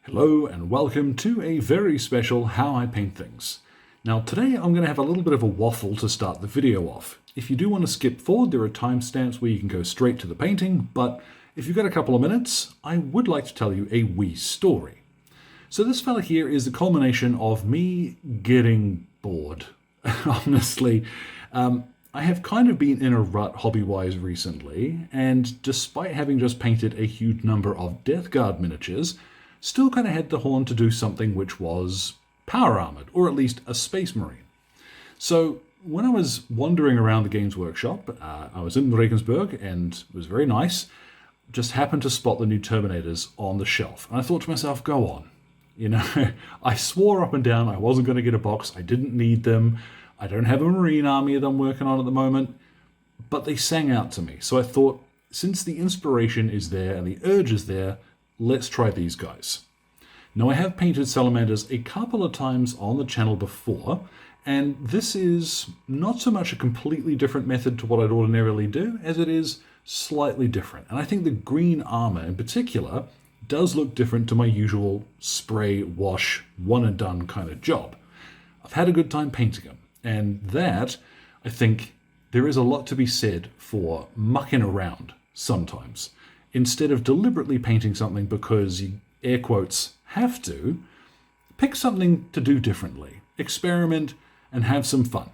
Hello and welcome to a very special How I Paint Things. Now today I'm going to have a little bit of a waffle to start the video off. If you do want to skip forward, there are timestamps where you can go straight to the painting, but if you've got a couple of minutes, I would like to tell you a wee story. So this fella here is the culmination of me getting bored. Honestly, I have kind of been in a rut hobby-wise recently, and despite having just painted a huge number of Death Guard miniatures, still kind of had the horn to do something which was power armored, or at least a space marine. So when I was wandering around the Games Workshop, I was in Regensburg and it was very nice, just happened to spot the new Terminators on the shelf. And I thought to myself, go on. You know, I swore up and down I wasn't going to get a box, I didn't need them, I don't have a marine army that I'm working on at the moment, but they sang out to me. So I thought, since the inspiration is there and the urge is there, let's try these guys. Now I have painted Salamanders a couple of times on the channel before, and this is not so much a completely different method to what I'd ordinarily do, as it is slightly different. And I think the green armor in particular does look different to my usual spray, wash, one and done kind of job. I've had a good time painting them, and that, I think, there is a lot to be said for mucking around sometimes. Instead of deliberately painting something because you, air quotes, have to, pick something to do differently, experiment, and have some fun.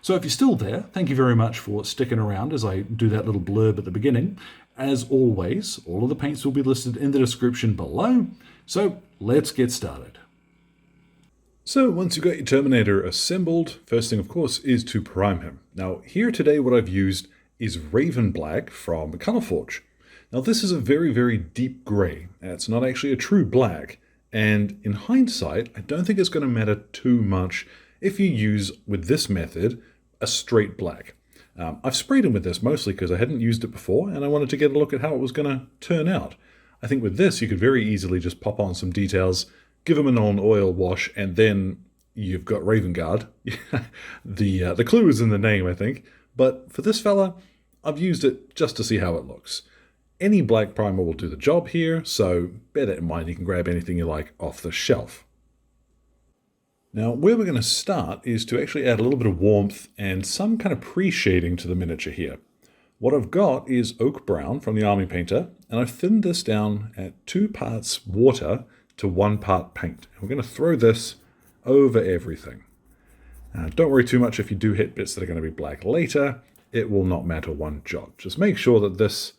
So if you're still there, thank you very much for sticking around as I do that little blurb at the beginning. As always, all of the paints will be listed in the description below, so let's get started. So once you've got your Terminator assembled, first thing of course is to prime him. Now here today what I've used is Raven Black from Colourforge. Now this is a very, very deep grey. It's not actually a true black, and in hindsight, I don't think it's going to matter too much if you use, with this method, a straight black. I've sprayed them with this mostly because I hadn't used it before, and I wanted to get a look at how it was going to turn out. I think with this, you could very easily just pop on some details, give them a non-oil wash, and then you've got Raven Guard. The clue is in the name, I think. But for this fella, I've used it just to see how it looks. Any black primer will do the job here, so bear that in mind. You can grab anything you like off the shelf. Now, where we're going to start is to actually add a little bit of warmth and some kind of pre-shading to the miniature here. What I've got is Oak Brown from the Army Painter, and I've thinned this down at 2 parts water to 1 part paint. And we're going to throw this over everything. Don't worry too much if you do hit bits that are going to be black later. It will not matter one jot. Just make sure that this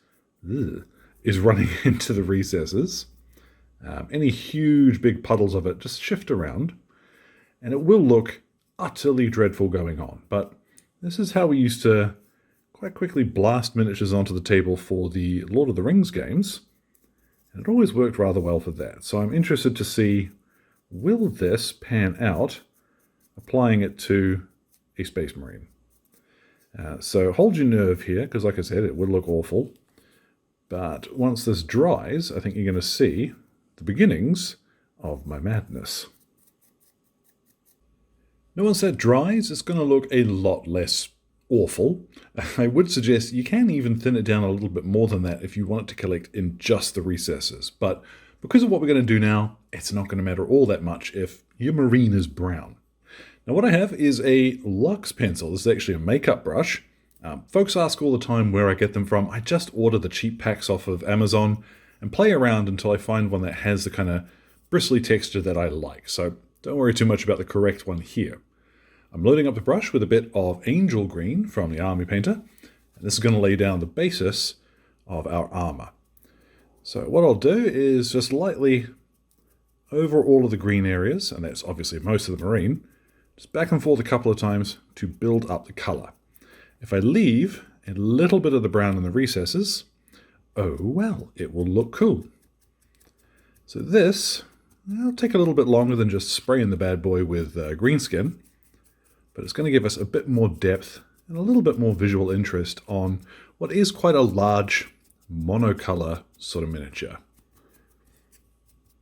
is running into the recesses. Any huge big puddles of it just shift around, and it will look utterly dreadful going on. But this is how we used to quite quickly blast miniatures onto the table for the Lord of the Rings games, and it always worked rather well for that. So I'm interested to see, will this pan out applying it to a Space Marine? So hold your nerve here, because like I said, it would look awful. But once this dries, I think you're going to see the beginnings of my madness. Now once that dries, it's going to look a lot less awful. I would suggest you can even thin it down a little bit more than that if you want it to collect in just the recesses. But because of what we're going to do now, it's not going to matter all that much if your marine is brown. Now what I have is a Luxe pencil. This is actually a makeup brush. Folks ask all the time where I get them from. I just order the cheap packs off of Amazon and play around until I find one that has the kind of bristly texture that I like. So don't worry too much about the correct one here. I'm loading up the brush with a bit of Angel Green from the Army Painter. And this is going to lay down the basis of our armor. So what I'll do is just lightly over all of the green areas, and that's obviously most of the marine, just back and forth a couple of times to build up the color. If I leave a little bit of the brown in the recesses, oh well, it will look cool. So this will take a little bit longer than just spraying the bad boy with Greenskin, but it's going to give us a bit more depth and a little bit more visual interest on what is quite a large monocolor sort of miniature.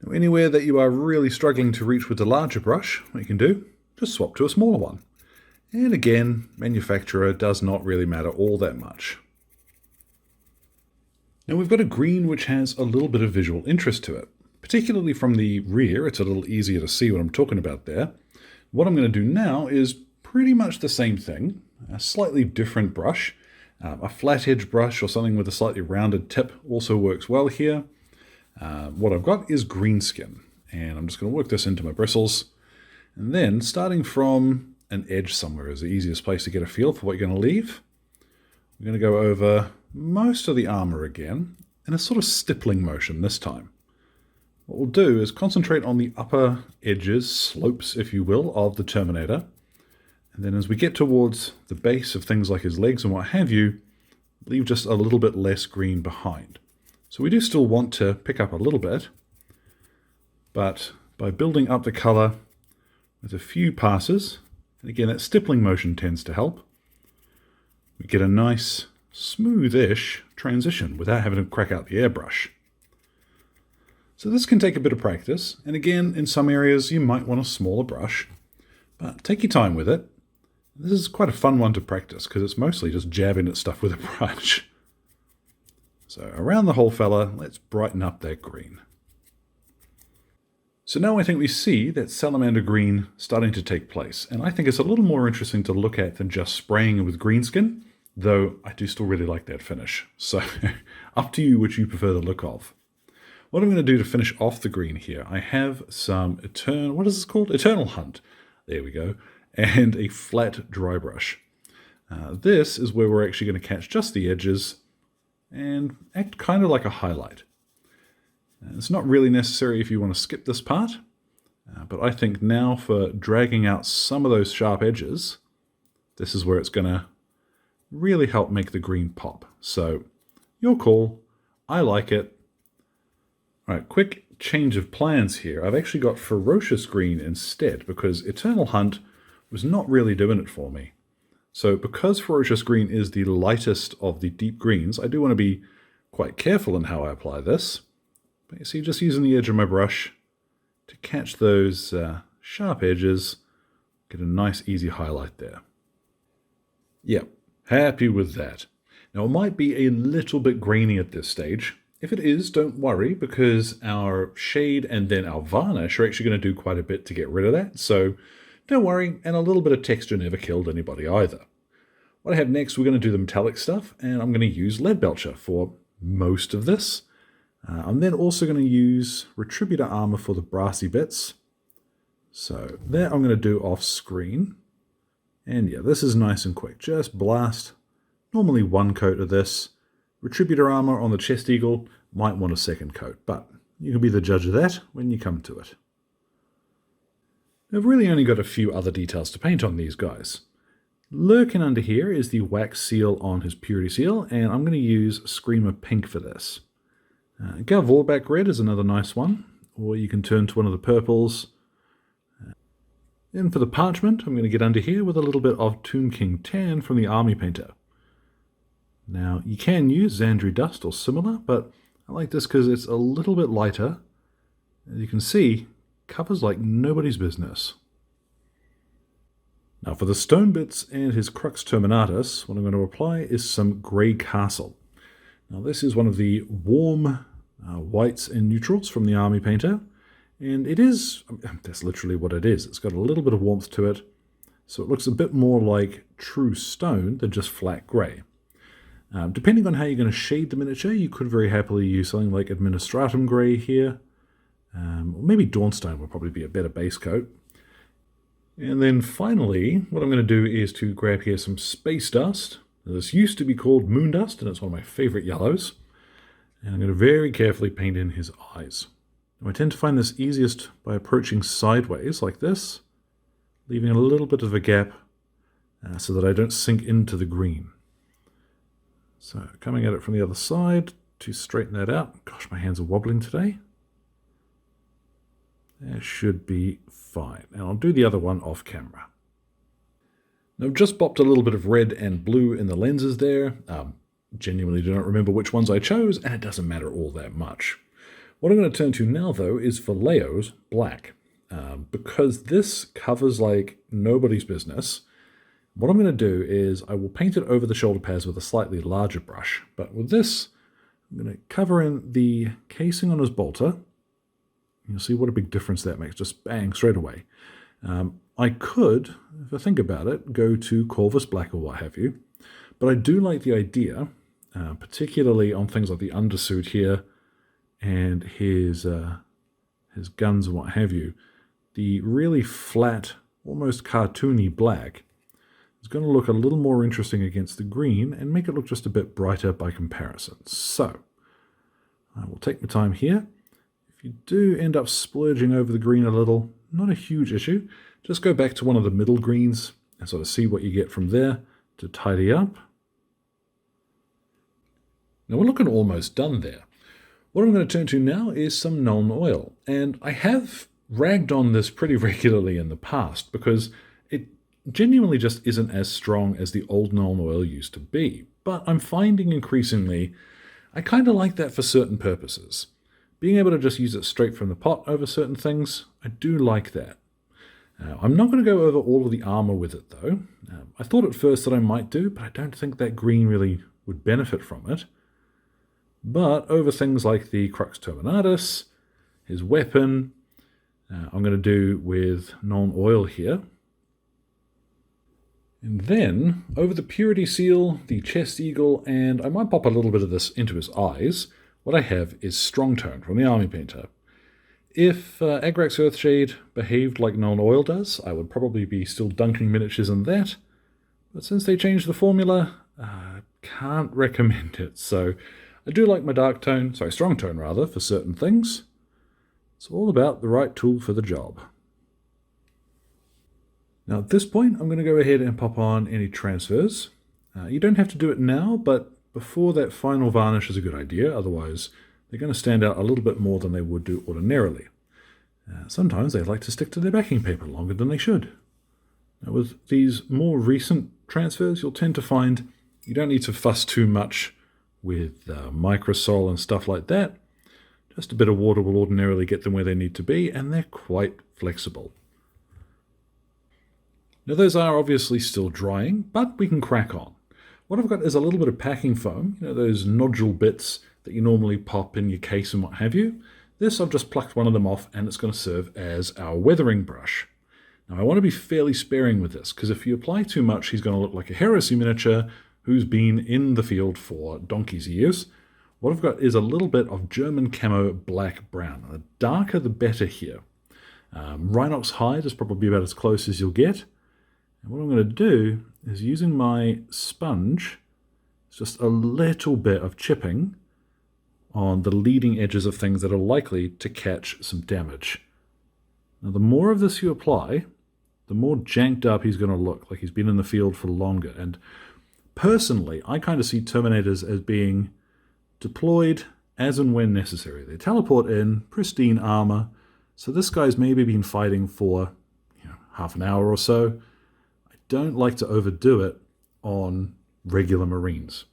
Now, anywhere that you are really struggling to reach with the larger brush, what you can do, just swap to a smaller one. And again, manufacturer does not really matter all that much. Now we've got a green which has a little bit of visual interest to it. particularly from the rear. It's a little easier to see what I'm talking about there. What I'm going to do now is pretty much the same thing, a slightly different brush. A flat edge brush or something with a slightly rounded tip also works well here. What I've got is Greenskin, and I'm just going to work this into my bristles. And then, starting from an edge somewhere is the easiest place to get a feel for what you're going to leave. We're going to go over most of the armor again, in a sort of stippling motion this time. What we'll do is concentrate on the upper edges, slopes if you will, of the Terminator. And then as we get towards the base of things like his legs and what have you, leave just a little bit less green behind. So we do still want to pick up a little bit, but by building up the color with a few passes, and again that stippling motion tends to help, we get a nice smooth-ish transition without having to crack out the airbrush. So this can take a bit of practice, and again, in some areas you might want a smaller brush, but take your time with it. This is quite a fun one to practice, because it's mostly just jabbing at stuff with a brush. So around the whole fella, let's brighten up that green. So now I think we see that salamander green starting to take place, and I think it's a little more interesting to look at than just spraying it with Greenskin, though I do still really like that finish. So up to you which you prefer the look of. What I'm going to do to finish off the green here, I have some what is this called? Eternal Hunt. There we go. And a flat dry brush. This is where we're actually going to catch just the edges and act kind of like a highlight. It's not really necessary if you want to skip this part, but I think now for dragging out some of those sharp edges, this is where it's going to really help make the green pop. So your call. I like it. All right, quick change of plans here. I've actually got Ferocious green instead because Eternal Hunt was not really doing it for me. So because Ferocious green is the lightest of the deep greens, I do want to be quite careful in how I apply this. But you see, just using the edge of my brush to catch those sharp edges, get a nice easy highlight there. Yep, happy with that. Now it might be a little bit grainy at this stage. If it is, don't worry, because our shade and then our varnish are actually going to do quite a bit to get rid of that. So don't worry, and a little bit of texture never killed anybody either. What I have next, we're going to do the metallic stuff, and I'm going to use Leadbelcher for most of this. I'm then also going to use Retributor Armour for the brassy bits. So that I'm going to do off screen. And yeah, this is nice and quick. Just blast. Normally one coat of this. Retributor Armour on the chest eagle, might want a second coat, but you can be the judge of that when you come to it. I've really only got a few other details to paint on these guys. Lurking under here is the wax seal on his purity seal, and I'm going to use Screamer Pink for this. Galvorback Red is another nice one, or you can turn to one of the purples. Then for the parchment, I'm going to get under here with a little bit of Tomb King Tan from the Army Painter. Now, you can use Xandri Dust or similar, but I like this because it's a little bit lighter. As you can see, covers like nobody's business. Now for the stone bits and his crux terminatus, what I'm going to apply is some Grey Castle. Now this is one of the warm whites and neutrals from the Army Painter, and it is, that's literally what it is. It's got a little bit of warmth to it, so it looks a bit more like true stone than just flat grey. Depending on how you're going to shade the miniature, you could very happily use something like Administratum Grey here. Or maybe Dawnstone would probably be a better base coat. And then finally, what I'm going to do is to grab here some Space Dust. Now, this used to be called Moon Dust, and it's one of my favorite yellows. And I'm going to very carefully paint in his eyes. Now, I tend to find this easiest by approaching sideways like this, leaving a little bit of a gap so that I don't sink into the green. So coming at it from the other side to straighten that out. Gosh, my hands are wobbling today. That should be fine. And I'll do the other one off camera. Now I've just popped a little bit of red and blue in the lenses there. Genuinely do not remember which ones I chose, and it doesn't matter all that much. What I'm going to turn to now, though, is Vallejo's black. Because this covers like nobody's business, what I'm going to do is I will paint it over the shoulder pads with a slightly larger brush. But with this, I'm going to cover in the casing on his bolter. You'll see what a big difference that makes, just bang, straight away. I could, if I think about it, go to Corvus Black or what have you, but I do like the idea, particularly on things like the undersuit here and his guns and what have you. The really flat, almost cartoony black is going to look a little more interesting against the green and make it look just a bit brighter by comparison. So, I will take my time here. If you do end up splurging over the green a little, not a huge issue. Just go back to one of the middle greens and sort of see what you get from there to tidy up. Now we're looking almost done there. What I'm going to turn to now is some Nuln Oil. And I have ragged on this pretty regularly in the past because it genuinely just isn't as strong as the old Nuln Oil used to be. But I'm finding increasingly I kind of like that for certain purposes. Being able to just use it straight from the pot over certain things, I do like that. I'm not going to go over all of the armor with it though. I thought at first that I might do, but I don't think that green really would benefit from it. But over things like the Crux Terminatus, his weapon, I'm going to do with Nuln Oil here. And then, over the Purity Seal, the Chest Eagle, and I might pop a little bit of this into his eyes, what I have is Strong Tone from the Army Painter. If Agrax Earthshade behaved like Nuln Oil does, I would probably be still dunking miniatures in that. But since they changed the formula, I can't recommend it. So I do like my Strong Tone rather, for certain things. It's all about the right tool for the job. Now at this point, I'm going to go ahead and pop on any transfers. You don't have to do it now, but before that final varnish is a good idea, otherwise they're going to stand out a little bit more than they would do ordinarily. Sometimes they like to stick to their backing paper longer than they should. Now with these more recent transfers, you'll tend to find you don't need to fuss too much with microsol and stuff like that. Just a bit of water will ordinarily get them where they need to be, and they're quite flexible. Now those are obviously still drying, but we can crack on. What I've got is a little bit of packing foam, those nodule bits that you normally pop in your case and what have you. This, I've just plucked one of them off and it's going to serve as our weathering brush. Now I want to be fairly sparing with this, because if you apply too much, he's going to look like a heresy miniature who's been in the field for donkey's years. What I've got is a little bit of German camo black-brown. The darker the better here. Rhinox hide is probably about as close as you'll get. And what I'm going to do is, using my sponge, just a little bit of chipping on the leading edges of things that are likely to catch some damage. Now the more of this you apply, the more janked up he's going to look, like he's been in the field for longer. And personally, I kind of see Terminators as being deployed as and when necessary. They teleport in, pristine armor, so this guy's maybe been fighting for half an hour or so. I don't like to overdo it on regular Marines.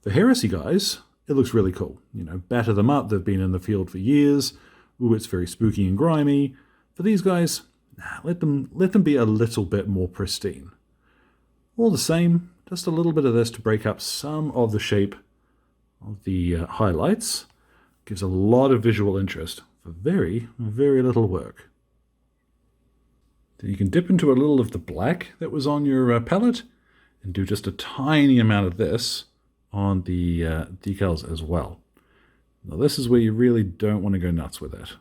For Heresy guys, it looks really cool. Batter them up, they've been in the field for years. Ooh, it's very spooky and grimy. For these guys, let them be a little bit more pristine. All the same, just a little bit of this to break up some of the shape of the highlights. Gives a lot of visual interest for very, very little work. Then you can dip into a little of the black that was on your palette and do just a tiny amount of this on the decals as well. Now this is where you really don't want to go nuts with it.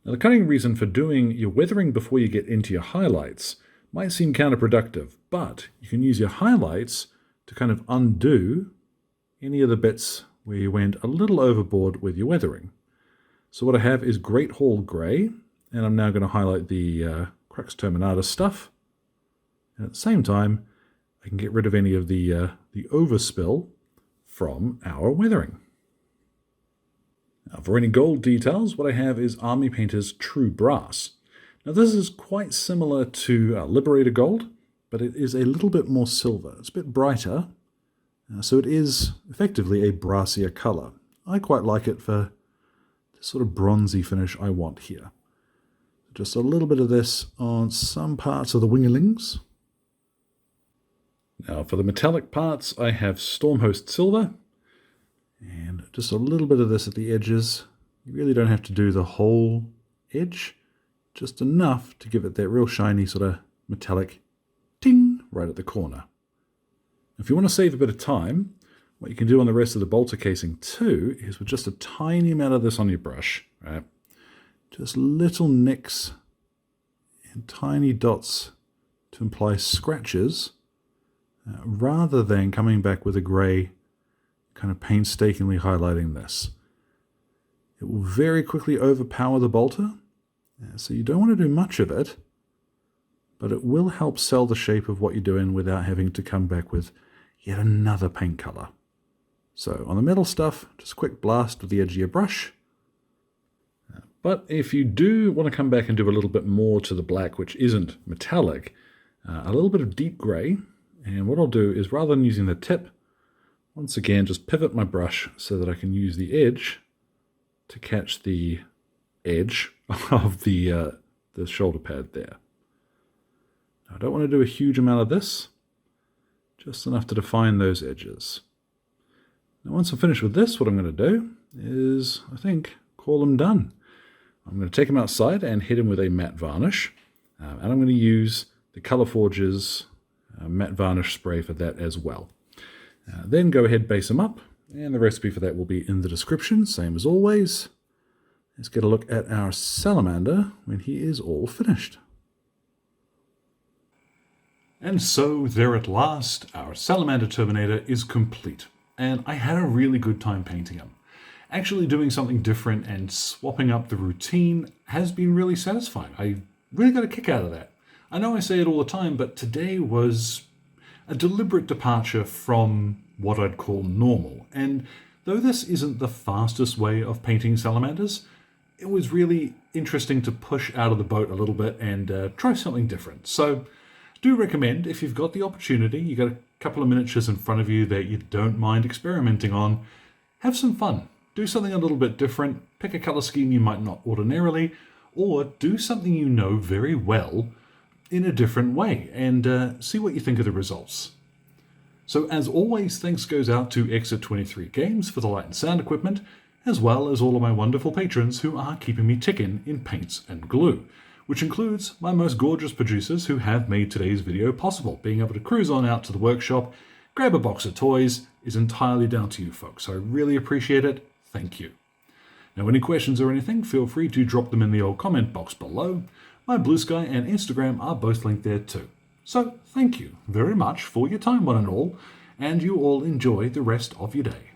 Now the cunning reason for doing your weathering before you get into your highlights might seem counterproductive, but you can use your highlights to kind of undo any of the bits where you went a little overboard with your weathering. So what I have is Great Hall Grey, and I'm now going to highlight the Crux Terminator stuff. And at the same time, I can get rid of any of the overspill from our weathering. Now for any gold details, what I have is Army Painter's True Brass. Now this is quite similar to Liberator Gold, but it is a little bit more silver. It's a bit brighter, so it is effectively a brassier color. I quite like it for the sort of bronzy finish I want here. Just a little bit of this on some parts of the winglings. Now for the metallic parts, I have Stormhost Silver, and just a little bit of this at the edges You really don't have to do the whole edge, just enough to give it that real shiny sort of metallic ting right at the corner. If you want to save a bit of time, what you can do on the rest of the bolter casing too is with just a tiny amount of this on your brush, right? Just little nicks and tiny dots to imply scratches, rather than coming back with a grey, kind of painstakingly highlighting this. It will very quickly overpower the bolter, so you don't want to do much of it, but it will help sell the shape of what you're doing without having to come back with yet another paint color. So on the metal stuff, just a quick blast with the edge of your brush. But if you do want to come back and do a little bit more to the black, which isn't metallic, a little bit of deep grey, and what I'll do is rather than using the tip, once again just pivot my brush so that I can use the edge to catch the edge of the shoulder pad there. Now, I don't want to do a huge amount of this, just enough to define those edges. Now once I'm finished with this, what I'm going to do is, I think, call them done. I'm going to take them outside and hit them with a matte varnish, and I'm going to use the Color Forge's matte varnish spray for that as well. Then go ahead, base them up, and the recipe for that will be in the description, same as always. Let's get a look at our Salamander when he is all finished. And so there at last, our Salamander Terminator is complete, and I had a really good time painting him. Actually doing something different and swapping up the routine has been really satisfying. I really got a kick out of that. I know I say it all the time, but today was a deliberate departure from what I'd call normal. And though this isn't the fastest way of painting salamanders, it was really interesting to push out of the boat a little bit and try something different. So do recommend, if you've got the opportunity, you got a couple of miniatures in front of you that you don't mind experimenting on, have some fun. Do something a little bit different, pick a color scheme you might not ordinarily, or do something you know very well in a different way, and see what you think of the results. So as always, thanks goes out to Exit 23 Games for the light and sound equipment, as well as all of my wonderful patrons who are keeping me ticking in paints and glue, which includes my most gorgeous producers who have made today's video possible. Being able to cruise on out to the workshop, grab a box of toys, is entirely down to you folks. So I really appreciate it. Thank you. Now, any questions or anything, feel free to drop them in the old comment box below. My Blue Sky and Instagram are both linked there too. So thank you very much for your time, one and all, and you all enjoy the rest of your day.